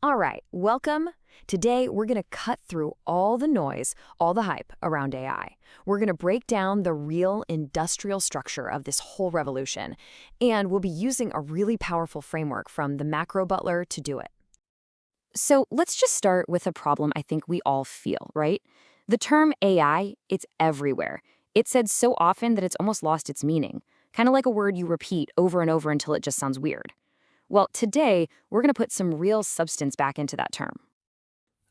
All right, welcome. Today, we're going to cut through all the noise, all the hype around AI. We're going to break down the real industrial structure of this whole revolution, and we'll be using a really powerful framework from the Macro Butler to do it. So let's just start with a problem I think we all feel, right? The term AI, it's everywhere. It's said so often that it's almost lost its meaning, kind of like a word you repeat over and over until it just sounds weird. Well, today, we're going to put some real substance back into that term.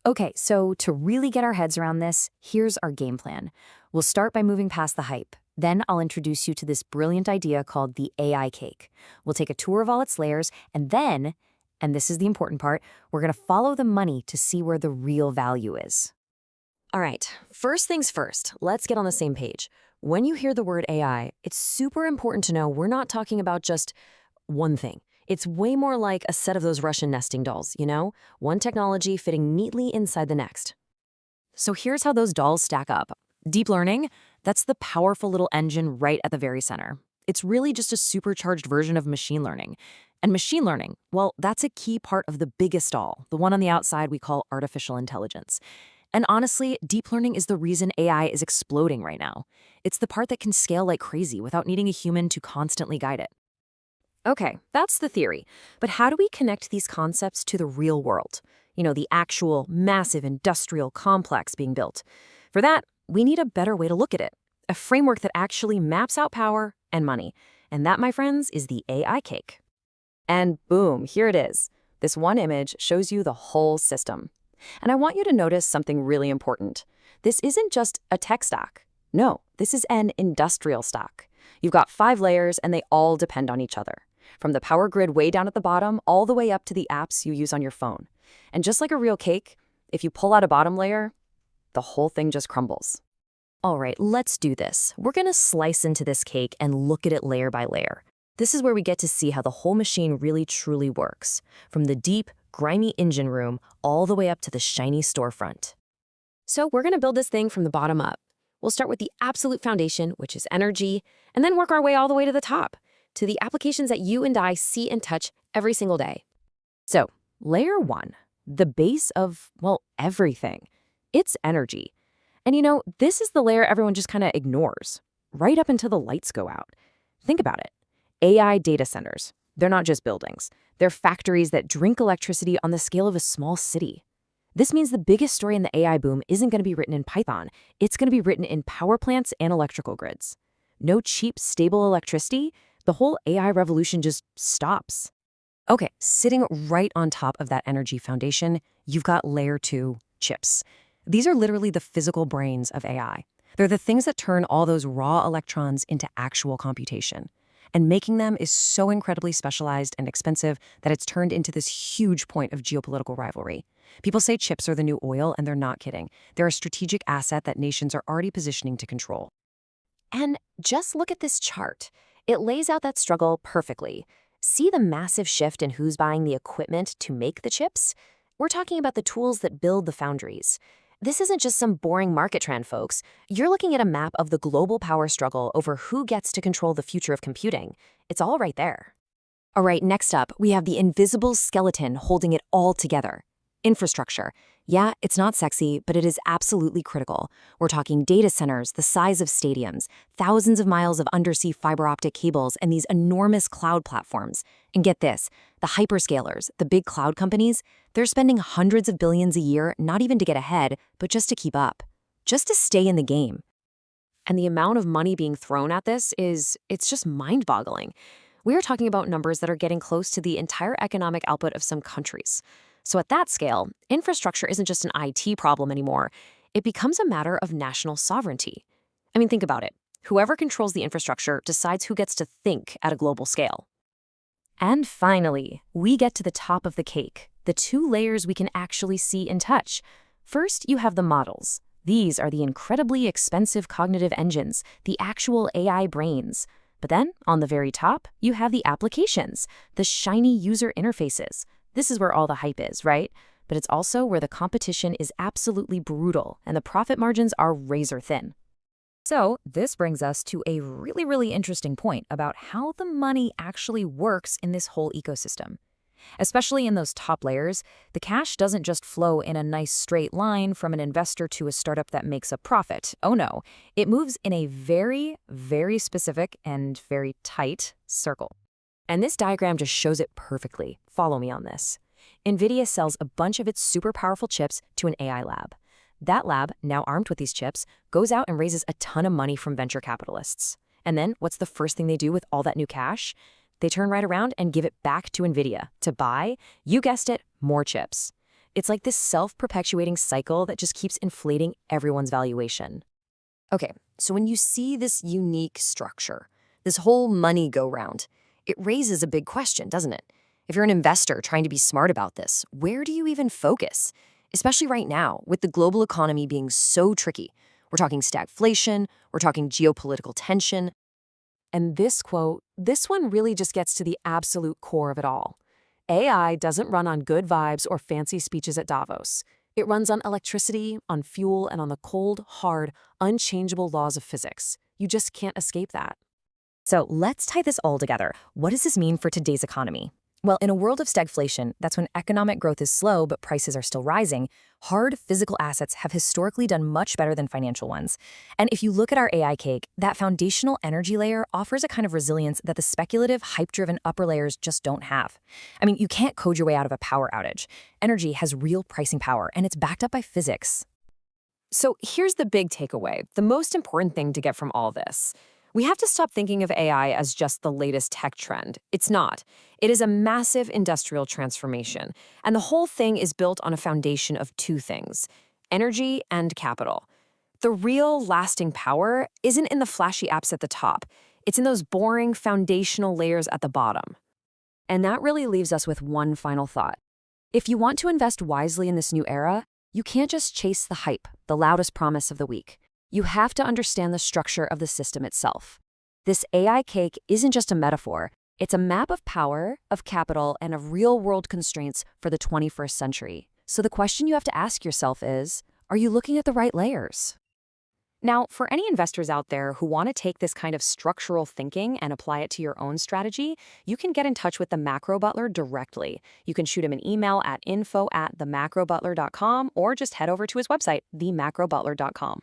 Okay, so to really get our heads around this, here's our game plan. We'll start by moving past the hype. Then I'll introduce you to this brilliant idea called the AI cake. We'll take a tour of all its layers, and then, and this is the important part, we're going to follow the money to see where the real value is. All right, first things first, let's get on the same page. When you hear the word AI, it's super important to know we're not talking about just one thing. It's way more like a set of those Russian nesting dolls, you know? One technology fitting neatly inside the next. So here's how those dolls stack up. Deep learning, that's the powerful little engine right at the very center. It's really just a supercharged version of machine learning. And machine learning, well, that's a key part of the biggest doll, the one on the outside we call artificial intelligence. And honestly, deep learning is the reason AI is exploding right now. It's the part that can scale like crazy without needing a human to constantly guide it. Okay, that's the theory. But how do we connect these concepts to the real world? You know, the actual massive industrial complex being built. For that, we need a better way to look at it. A framework that actually maps out power and money. And that, my friends, is the AI cake. And boom, here it is. This one image shows you the whole system. And I want you to notice something really important. This isn't just a tech stack. No, this is an industrial stack. You've got 5 layers and they all depend on each other. From the power grid way down at the bottom, all the way up to the apps you use on your phone. And just like a real cake, if you pull out a bottom layer, the whole thing just crumbles. All right, let's do this. We're going to slice into this cake and look at it layer by layer. This is where we get to see how the whole machine really truly works, from the deep, grimy engine room all the way up to the shiny storefront. So we're going to build this thing from the bottom up. We'll start with the absolute foundation, which is energy, and then work our way all the way to the top, to the applications that you and I see and touch every single day. So, layer 1, the base of, well, everything. It's energy. And you know, this is the layer everyone just kind of ignores, right up until the lights go out. Think about it. AI data centers. They're not just buildings. They're factories that drink electricity on the scale of a small city. This means the biggest story in the AI boom isn't going to be written in Python. It's going to be written in power plants and electrical grids. No cheap, stable electricity, the whole AI revolution just stops. Okay, sitting right on top of that energy foundation, you've got layer 2, chips. These are literally the physical brains of AI. They're the things that turn all those raw electrons into actual computation. And making them is so incredibly specialized and expensive that it's turned into this huge point of geopolitical rivalry. People say chips are the new oil, and they're not kidding. They're a strategic asset that nations are already positioning to control. And just look at this chart. It lays out that struggle perfectly. See the massive shift in who's buying the equipment to make the chips? We're talking about the tools that build the foundries. This isn't just some boring market trend, folks. You're looking at a map of the global power struggle over who gets to control the future of computing. It's all right there. All right, next up, we have the invisible skeleton holding it all together. Infrastructure. Yeah, it's not sexy, but it is absolutely critical. We're talking data centers the size of stadiums, thousands of miles of undersea fiber optic cables, and these enormous cloud platforms. And get this, the hyperscalers, the big cloud companies, they're spending hundreds of billions a year, not even to get ahead, but just to keep up, just to stay in the game. And the amount of money being thrown at this it's just mind-boggling. We are talking about numbers that are getting close to the entire economic output of some countries. So at that scale, infrastructure isn't just an IT problem anymore. It becomes a matter of national sovereignty. I mean, think about it. Whoever controls the infrastructure decides who gets to think at a global scale. And finally, we get to the top of the cake, the 2 layers we can actually see and touch. First, you have the models. These are the incredibly expensive cognitive engines, the actual AI brains. But then, on the very top, you have the applications, the shiny user interfaces. This is where all the hype is, right? But it's also where the competition is absolutely brutal and the profit margins are razor thin. So this brings us to a really interesting point about how the money actually works in this whole ecosystem. Especially in those top layers, the cash doesn't just flow in a nice straight line from an investor to a startup that makes a profit. Oh no, it moves in a very, very specific and very tight circle. And this diagram just shows it perfectly. Follow me on this. NVIDIA sells a bunch of its super powerful chips to an AI lab. That lab, now armed with these chips, goes out and raises a ton of money from venture capitalists. And then, what's the first thing they do with all that new cash? They turn right around and give it back to NVIDIA to buy, you guessed it, more chips. It's like this self-perpetuating cycle that just keeps inflating everyone's valuation. Okay, so when you see this unique structure, this whole money go-round, it raises a big question, doesn't it? If you're an investor trying to be smart about this, where do you even focus? Especially right now, with the global economy being so tricky. We're talking stagflation, we're talking geopolitical tension. And this quote, this one really just gets to the absolute core of it all. AI doesn't run on good vibes or fancy speeches at Davos. It runs on electricity, on fuel, and on the cold, hard, unchangeable laws of physics. You just can't escape that. So let's tie this all together. What does this mean for today's economy? Well, in a world of stagflation, that's when economic growth is slow but prices are still rising, hard physical assets have historically done much better than financial ones. And if you look at our AI cake, that foundational energy layer offers a kind of resilience that the speculative, hype-driven upper layers just don't have. I mean, you can't code your way out of a power outage. Energy has real pricing power, and it's backed up by physics. So here's the big takeaway, the most important thing to get from all this. We have to stop thinking of AI as just the latest tech trend. It's not. It is a massive industrial transformation, and the whole thing is built on a foundation of two things: energy and capital. The real lasting power isn't in the flashy apps at the top. It's in those boring foundational layers at the bottom. And that really leaves us with one final thought. If you want to invest wisely in this new era, you can't just chase the hype, the loudest promise of the week. You have to understand the structure of the system itself. This AI cake isn't just a metaphor. It's a map of power, of capital, and of real-world constraints for the 21st century. So the question you have to ask yourself is, are you looking at the right layers? Now, for any investors out there who want to take this kind of structural thinking and apply it to your own strategy, you can get in touch with the Macro Butler directly. You can shoot him an email at info@themacrobutler.com or just head over to his website, themacrobutler.com.